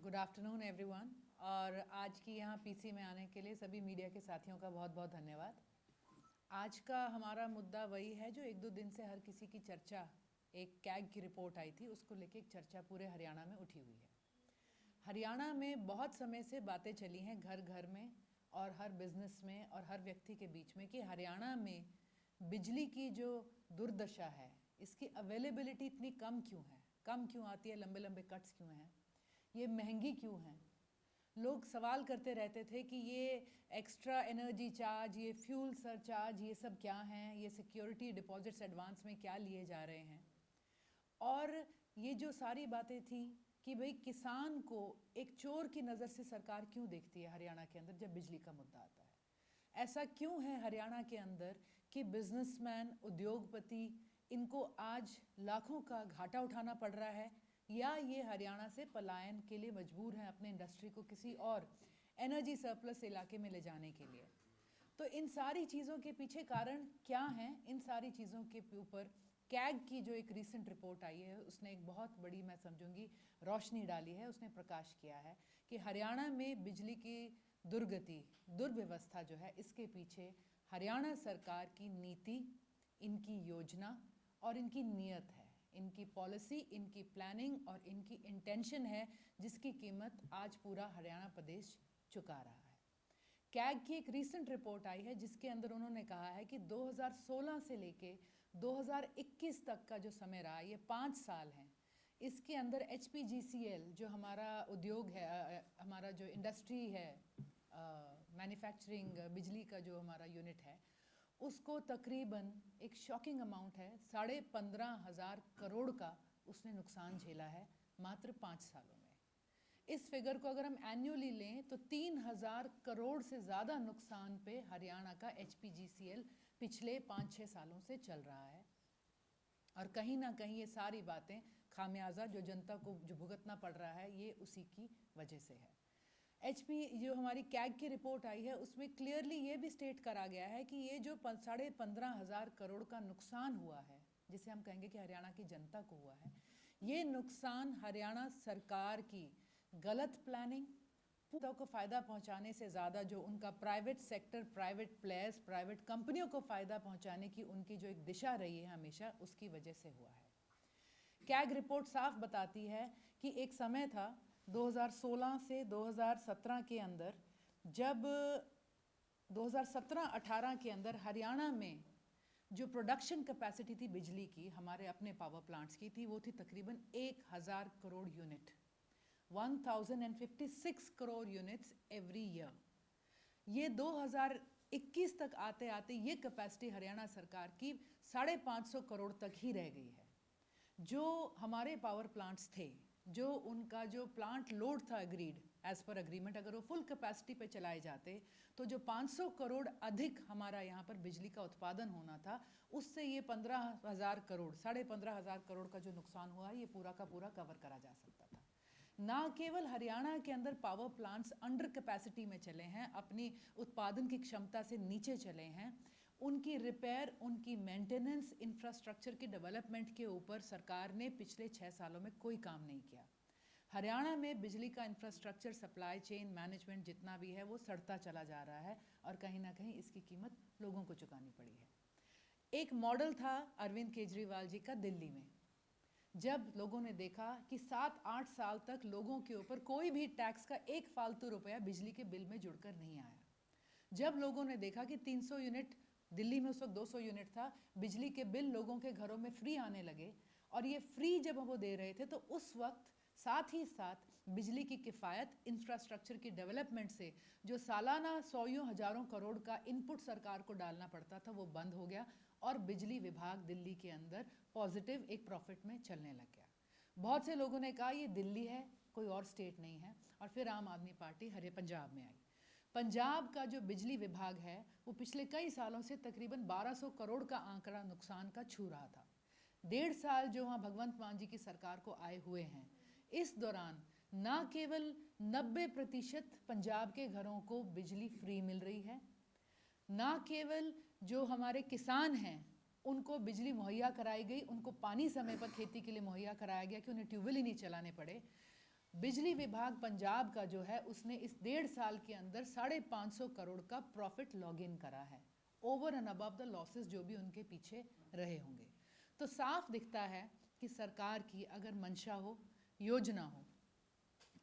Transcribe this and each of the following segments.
Good afternoon everyone. और आज की यहाँ पीसी में आने के लिए सभी मीडिया के साथियों का बहुत बहुत धन्यवाद। आज का हमारा मुद्दा वही है जो एक दो दिन से हर किसी की चर्चा, एक कैग की रिपोर्ट आई थी उसको लेके एक चर्चा पूरे हरियाणा में उठी हुई है। हरियाणा में बहुत समय से बातें चली हैं घर घर में और हर बिजनेस में और हर व्यक्ति के बीच में कि हरियाणा में बिजली की जो दुर्दशा है, इसकी अवेलेबिलिटी इतनी कम क्यों आती है, लंबे लंबे कट्स क्यों हैं, ये महंगी क्यों है। लोग सवाल करते रहते थे कि ये एक्स्ट्रा एनर्जी चार्ज, ये फ्यूल सरचार्ज, ये सब क्या हैं, ये सिक्योरिटी डिपॉजिट्स एडवांस में क्या लिए जा रहे हैं। और ये जो सारी बातें थी कि भाई किसान को एक चोर की नज़र से सरकार क्यों देखती है हरियाणा के अंदर जब बिजली का मुद्दा आता है। ऐसा क्यों है हरियाणा के अंदर कि बिजनेसमैन, उद्योगपति, इनको आज लाखों का घाटा उठाना पड़ रहा है, या ये हरियाणा से पलायन के लिए मजबूर हैं अपने इंडस्ट्री को किसी और एनर्जी सरप्लस इलाके में ले जाने के लिए। तो इन सारी चीज़ों के पीछे कारण क्या हैं, इन सारी चीज़ों के ऊपर कैग की जो एक रीसेंट रिपोर्ट आई है उसने एक बहुत बड़ी, मैं समझूंगी, रोशनी डाली है। उसने प्रकाश किया है कि हरियाणा में बिजली की दुर्गति, दुर्व्यवस्था जो है, इसके पीछे हरियाणा सरकार की नीति, इनकी योजना और इनकी नीयत है, इनकी पॉलिसी, इनकी प्लानिंग और इनकी इंटेंशन है, जिसकी कीमत आज पूरा हरियाणा प्रदेश चुका रहा है। कैग की एक रीसेंट रिपोर्ट आई है जिसके अंदर उन्होंने कहा है कि 2016 से लेके 2021 तक का जो समय रहा, ये 5 साल हैं, इसके अंदर HPGCL जो हमारा उद्योग है, हमारा जो इंडस्ट्री है, मैन्युफैक्चरिंग बिजली का जो हमारा यूनिट है, उसको तकरीबन एक शॉकिंग अमाउंट है 15,500 करोड़ का उसने नुकसान झेला है मात्र 5 सालों में। इस फिगर को अगर हम एन्युअली लें तो 3,000 करोड़ से ज़्यादा नुकसान पे हरियाणा का HPGCL पिछले 5-6 सालों से चल रहा है। और कहीं ना कहीं ये सारी बातें, खामियाजा जो जनता को जो भुगतना पड़ रहा है, ये उसी की वजह से है। जो हमारी कैग की रिपोर्ट आई है उसमें क्लियरली ये भी स्टेट करा गया है कि ये जो 15,500 करोड़ का नुकसान हुआ है, जिसे हम कहेंगे कि हरियाणा की जनता को हुआ है, ये नुकसान हरियाणा सरकार की गलत प्लानिंग, को फ़ायदा पहुंचाने से ज़्यादा जो उनका private sector, private players, private कंपनियों को फ़ायदा पहुंचाने की उनकी जो एक दिशा रही है हमेशा, उसकी वजह से हुआ है। कैग रिपोर्ट साफ बताती है कि एक समय था 2016 से 2017 के अंदर, जब 2017-18 के अंदर हरियाणा में जो प्रोडक्शन कैपेसिटी थी बिजली की, हमारे अपने पावर प्लांट्स की थी, वो थी तकरीबन 1,000 crore unit, 1056 crore units every year. ये 2021 तक आते आते ये कैपेसिटी हरियाणा सरकार की 550 करोड़ तक ही रह गई है। जो हमारे पावर प्लांट्स थे, जो उनका जो प्लांट लोड था एग्रीड एज पर एग्रीमेंट, अगर वो फुल कैपेसिटी पे चलाए जाते तो जो 500 करोड़ अधिक हमारा यहाँ पर बिजली का उत्पादन होना था, उससे ये 15,000 करोड़, 15,500 करोड़ का जो नुकसान हुआ, ये पूरा का पूरा कवर करा जा सकता था। ना केवल हरियाणा के अंदर पावर प्लांट्स अंडर कैपेसिटी में चले हैं, अपनी उत्पादन की क्षमता से नीचे चले हैं, उनकी रिपेयर, उनकी मेंटेनेंस, इंफ्रास्ट्रक्चर की डेवलपमेंट के ऊपर सरकार ने पिछले 6 सालों में कोई काम नहीं किया। हरियाणा में बिजली का इंफ्रास्ट्रक्चर, सप्लाई चेन मैनेजमेंट जितना भी है वो सड़ता चला जा रहा है और कहीं ना कहीं इसकी कीमत लोगों को चुकानी पड़ी है। एक मॉडल था अरविंद केजरीवाल जी का दिल्ली में, जब लोगों ने देखा कि 7-8 साल तक लोगों के ऊपर कोई भी टैक्स का एक फालतू रुपया बिजली के बिल में जुड़कर नहीं आया, जब लोगों ने देखा कि 300 यूनिट, दिल्ली में उस वक्त 200 यूनिट था, बिजली के बिल लोगों के घरों में फ्री आने लगे, और ये फ्री जब वो दे रहे थे तो उस वक्त साथ ही साथ बिजली की किफ़ायत, इंफ्रास्ट्रक्चर की डेवलपमेंट से जो सालाना 100 हज़ारों करोड़ का इनपुट सरकार को डालना पड़ता था, वो बंद हो गया और बिजली विभाग दिल्ली के अंदर पॉजिटिव एक प्रॉफिट में चलने लग गया। बहुत से लोगों ने कहा ये दिल्ली है, कोई और स्टेट नहीं है, और फिर आम आदमी पार्टी पंजाब में आई। पंजाब का जो बिजली विभाग है वो पिछले कई सालों से तकरीबन 1200 करोड़ का आंकड़ा नुकसान का छू रहा था। 1.5 साल जो वहाँ भगवंत मान जी की सरकार को आए हुए हैं, इस दौरान ना केवल 90% पंजाब के घरों को बिजली फ्री मिल रही है, ना केवल जो हमारे किसान हैं उनको बिजली मुहैया कराई गई, उनको पानी समय पर खेती के लिए मुहैया कराया गया कि उन्हें ट्यूबवेल ही नहीं चलाने पड़े, बिजली विभाग पंजाब का जो है उसने इस 1.5 साल के अंदर 550 करोड़ का प्रॉफिट लॉग इन करा है, over and above the losses जो भी उनके पीछे रहे होंगे। तो साफ दिखता है कि सरकार की अगर मंशा हो, योजना हो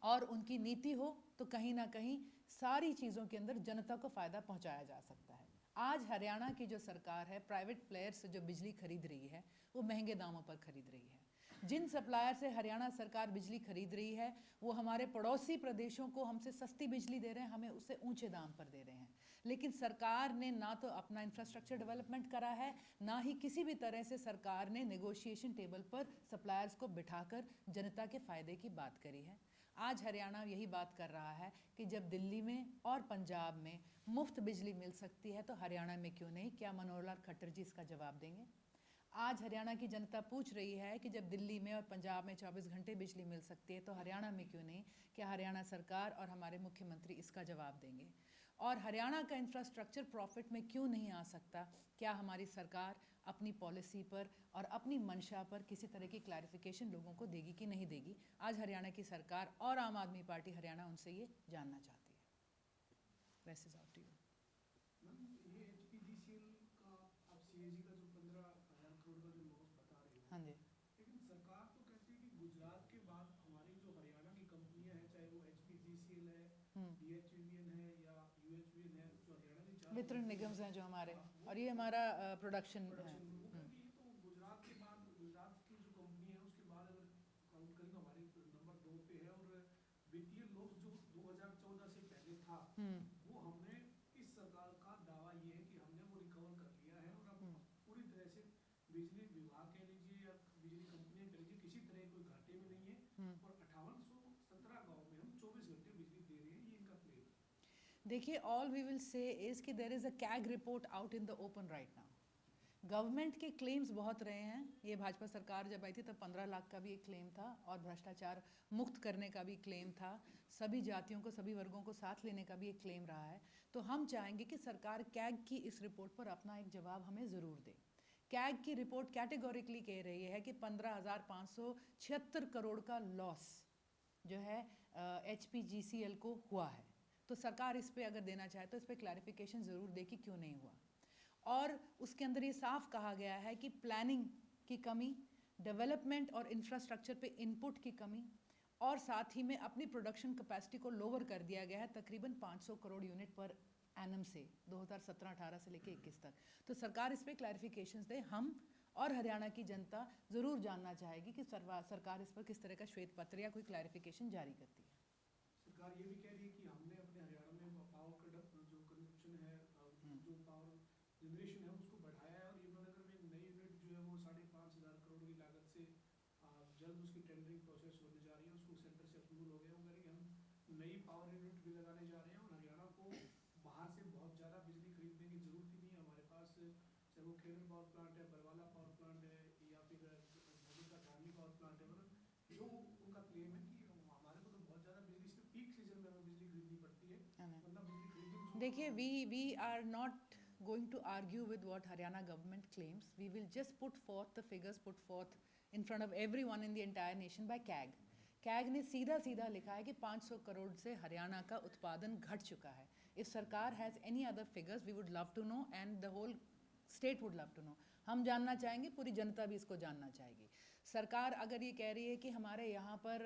और उनकी नीति हो तो कहीं ना कहीं सारी चीज़ों के अंदर जनता को फ़ायदा पहुंचाया जा सकता है। आज हरियाणा की जो सरकार है, प्राइवेट प्लेयर से जो बिजली खरीद रही है वो महंगे दामों पर खरीद रही है। जिन सप्लायर से हरियाणा सरकार बिजली खरीद रही है वो हमारे पड़ोसी प्रदेशों को हमसे सस्ती बिजली दे रहे हैं, हमें उससे ऊंचे दाम पर दे रहे हैं। लेकिन सरकार ने ना तो अपना इंफ्रास्ट्रक्चर डेवलपमेंट करा है, ना ही किसी भी तरह से सरकार ने नेगोशिएशन टेबल पर सप्लायर्स को बिठाकर जनता के फ़ायदे की बात करी है। आज हरियाणा यही बात कर रहा है कि जब दिल्ली में और पंजाब में मुफ्त बिजली मिल सकती है तो हरियाणा में क्यों नहीं? क्या मनोहर लाल खट्टर जी इसका जवाब देंगे? आज हरियाणा की जनता पूछ रही है कि जब दिल्ली में और पंजाब में 24 घंटे बिजली मिल सकती है तो हरियाणा में क्यों नहीं? क्या हरियाणा सरकार और हमारे मुख्यमंत्री इसका जवाब देंगे? और हरियाणा का इंफ्रास्ट्रक्चर प्रॉफिट में क्यों नहीं आ सकता? क्या हमारी सरकार अपनी पॉलिसी पर और अपनी मंशा पर किसी तरह की क्लैरिफिकेशन लोगों को देगी कि नहीं देगी? आज हरियाणा की सरकार और आम आदमी पार्टी हरियाणा उनसे ये जानना चाहती है। वैसे आउट टू यू। ये एचपीजीसीएल का आप सीएजी का जो 15,000 करोड़ का जो लॉस बता रहे हो, हाँ जी। लेकिन सरकार तो कहती है कि गुजरात के बाद हमारी जो हरियाणा की कंपनियां हैं, चाहे वो एचपीजीसीएल है, डीएचवीएल है या यूएचवीएल है, जो हरियाणा की चार वितरण कंपनियां निगम हैं, हैं जो हमारे, हाँ, और ये हमारा प्रोडक्शन है। प्रोडक्शन वो कहती है तो गुजरात के बाद गुजरात की जो कंपनी है उसके बाद अगर काउंट करें तो हमारे नंबर 2 पे है। और वित्तीय लॉस जो 2014 से पहले था वो हमने, इस सरकार का दावा ये है कि हमने वो रिकवर कर लिया है और अब पूरी तरह से बिजली विभाग कह लीजिए या बिजली कंपनियां कह लीजिए किसी तरह कोई घाटे में नहीं है और 5817 गाँव में हम 24 घंटे बिजली दे रहे हैं, ये इनका क्लेम है। देखिए, all we will say is कि there is a CAG report out in the open right now. Government के क्लेम्स बहुत रहे हैं। ये भाजपा सरकार जब आई थी तब 15 लाख का भी एक क्लेम था और भ्रष्टाचार मुक्त करने का भी क्लेम था, सभी जातियों को सभी वर्गों को साथ लेने का भी एक क्लेम रहा है। तो हम चाहेंगे कि सरकार कैग की इस रिपोर्ट पर अपना एक जवाब हमें ज़रूर दे। कैग की रिपोर्ट कैटेगोरिकली कह रही है कि 15,576 करोड़ का लॉस जो है HPGCL को हुआ है। तो सरकार इस पर अगर देना चाहे तो इस पर क्लैरिफिकेशन ज़रूर दे कि क्यों नहीं हुआ। और उसके अंदर ये साफ कहा गया है कि प्लानिंग की कमी, डेवलपमेंट और इंफ्रास्ट्रक्चर पे इनपुट की कमी और साथ ही में अपनी प्रोडक्शन कैपेसिटी को लोअर कर दिया गया है तकरीबन 500 करोड़ यूनिट पर एनम से 2017-18 से लेकर 21 तक। तो सरकार इस पर क्लैरिफिकेशंस दे। हम और हरियाणा की जनता ज़रूर जानना चाहेगी कि सरकार इस पर किस तरह का श्वेत पत्र या कोई क्लैरिफिकेशन जारी करती है। सरकार ये भी कह रही है कि हमने अपने हरियाणा में पावर जो कंजप्शन है, जो पावर जनरेशन है उसको बढ़ाया है और यमुनानगर में एक नई यूनिट जो है वो 5,500 करोड़ की लागत से जल्द उसकी टेंडरिंग प्रोसेस होने जा रही है, उसको सेंटर से अप्रूवल हो गया। वो कह रहे कि हम नई पावर यूनिट भी लगाने जा रहे हैं और हरियाणा को बाहर से बहुत ज़्यादा बिजली खरीदने की जरूरत ही नहीं है। हमारे पास चाहे वो खेरन पावर प्लांट है, बरवाला पावर प्लांट है या फिर नदी का धारनी पावर प्लांट है, मतलब जो उनका क्लेम है कि हमारे को तो बहुत ज़्यादा बिजली सिर्फ पीक सीजन में हमें बिजली खरीदनी पड़ती है, वरना बिजली खरीदनी। देखिए, we are not going to argue with what Haryana government claims. We will just put forth the figures put forth in front of everyone in the entire nation by CAG. CAG ने सीधा सीधा लिखा है कि 500 करोड़ से हरियाणा का उत्पादन घट चुका है। If सरकार has any other figures, we would love to know and the whole state would love to know. हम जानना चाहेंगे, पूरी जनता भी इसको जानना चाहेगी। सरकार अगर ये कह रही है कि हमारे यहाँ पर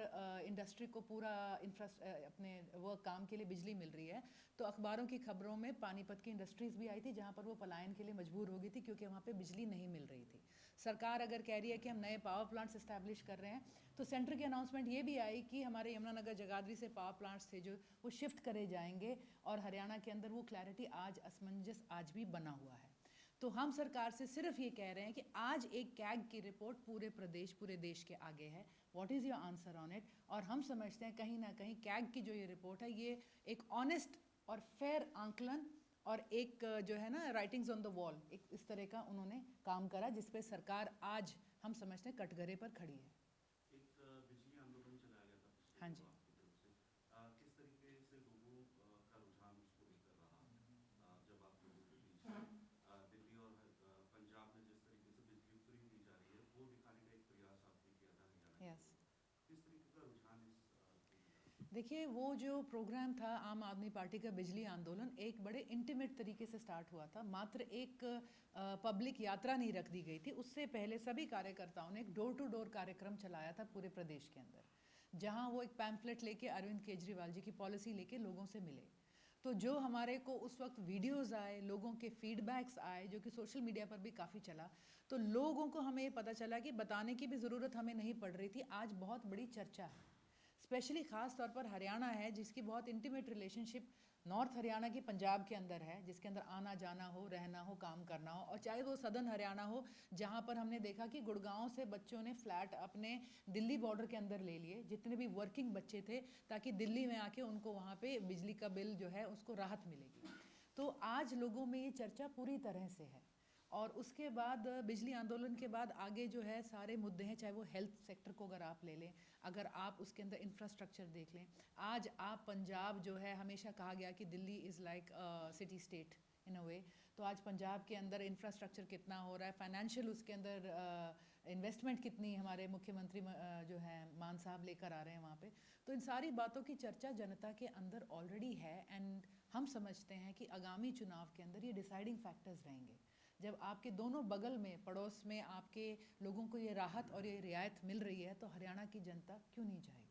इंडस्ट्री को पूरा अपने वर्क काम के लिए बिजली मिल रही है, तो अखबारों की खबरों में पानीपत की इंडस्ट्रीज़ भी आई थी जहाँ पर वो पलायन के लिए मजबूर हो गई थी क्योंकि वहाँ पे बिजली नहीं मिल रही थी। सरकार अगर कह रही है कि हम नए पावर प्लांट्स इस्टेब्लिश कर रहे हैं, तो सेंटर की अनाउंसमेंट ये भी आई कि हमारे यमुनानगर जगाधरी से पावर प्लांट्स थे जो वो शिफ्ट करे जाएंगे और हरियाणा के अंदर वो क्लैरिटी आज असमंजस आज भी बना हुआ है। तो हम सरकार से सिर्फ ये कह रहे हैं कि आज एक कैग की रिपोर्ट पूरे प्रदेश पूरे देश के आगे है। What is your answer on it? और हम समझते हैं कहीं ना कहीं कैग की जो ये रिपोर्ट है ये एक ऑनेस्ट और फेयर आंकलन और एक जो है ना राइटिंग्स ऑन द वॉल, एक इस तरह का उन्होंने काम करा जिसपे सरकार आज हम समझते हैं कटघरे पर खड़ी है। एक बिजली आंदोलन चलाया गया था पिछले हाँ दिनों जी। आपकी तरफ से, किस तरीके से लोगों का रुझान उसको लेकर रहा, जब आप लोगों के बीच दिल्ली और पंजाब में जिस तरीके से बिजली फ्री दी जा रही है वो दिखाने का एक प्रयास आपने किया था हरियाणा के यस। लोगों, किस तरीके का रुझान इस देखिए, वो जो प्रोग्राम था आम आदमी पार्टी का बिजली आंदोलन, एक बड़े इंटीमेट तरीके से स्टार्ट हुआ था। मात्र एक पब्लिक यात्रा नहीं रख दी गई थी। उससे पहले सभी कार्यकर्ताओं ने एक डोर टू डोर कार्यक्रम चलाया था पूरे प्रदेश के अंदर, जहां वो एक पैम्फलेट लेके अरविंद केजरीवाल जी की पॉलिसी लेके लोगों से मिले। तो जो हमारे को उस वक्त वीडियोस आए, लोगों के फीडबैक्स आए, जो कि सोशल मीडिया पर भी काफ़ी चला, तो लोगों को हमें ये पता चला कि बताने की भी ज़रूरत हमें नहीं पड़ रही थी। आज बहुत बड़ी चर्चा है, स्पेशली ख़ास तौर पर हरियाणा है, जिसकी बहुत इंटीमेट रिलेशनशिप नॉर्थ हरियाणा की पंजाब के अंदर है, जिसके अंदर आना जाना हो, रहना हो, काम करना हो, और चाहे वो सदर्न हरियाणा हो, जहाँ पर हमने देखा कि गुड़गांव से बच्चों ने फ्लैट अपने दिल्ली बॉर्डर के अंदर ले लिए, जितने भी वर्किंग बच्चे थे, ताकि दिल्ली में आके उनको वहाँ पे बिजली का बिल जो है उसको राहत मिलेगी। तो आज लोगों में ये चर्चा पूरी तरह से है। और उसके बाद बिजली आंदोलन के बाद आगे जो है सारे मुद्दे हैं, चाहे वो हेल्थ सेक्टर को अगर आप ले लें, अगर आप उसके अंदर इंफ्रास्ट्रक्चर देख लें। आज आप पंजाब जो है, हमेशा कहा गया कि Delhi is like city state in a way, तो आज पंजाब के अंदर इंफ्रास्ट्रक्चर कितना हो रहा है, फाइनेंशियल उसके अंदर इन्वेस्टमेंट कितनी हमारे मुख्यमंत्री जो हैं मान साहब लेकर आ रहे हैं वहाँ पे। तो इन सारी बातों की चर्चा जनता के अंदर ऑलरेडी है, एंड हम समझते हैं कि आगामी चुनाव के अंदर ये डिसाइडिंग फैक्टर्स रहेंगे। जब आपके दोनों बगल में, पड़ोस में आपके लोगों को ये राहत और ये रियायत मिल रही है, तो हरियाणा की जनता क्यों नहीं जाएगी।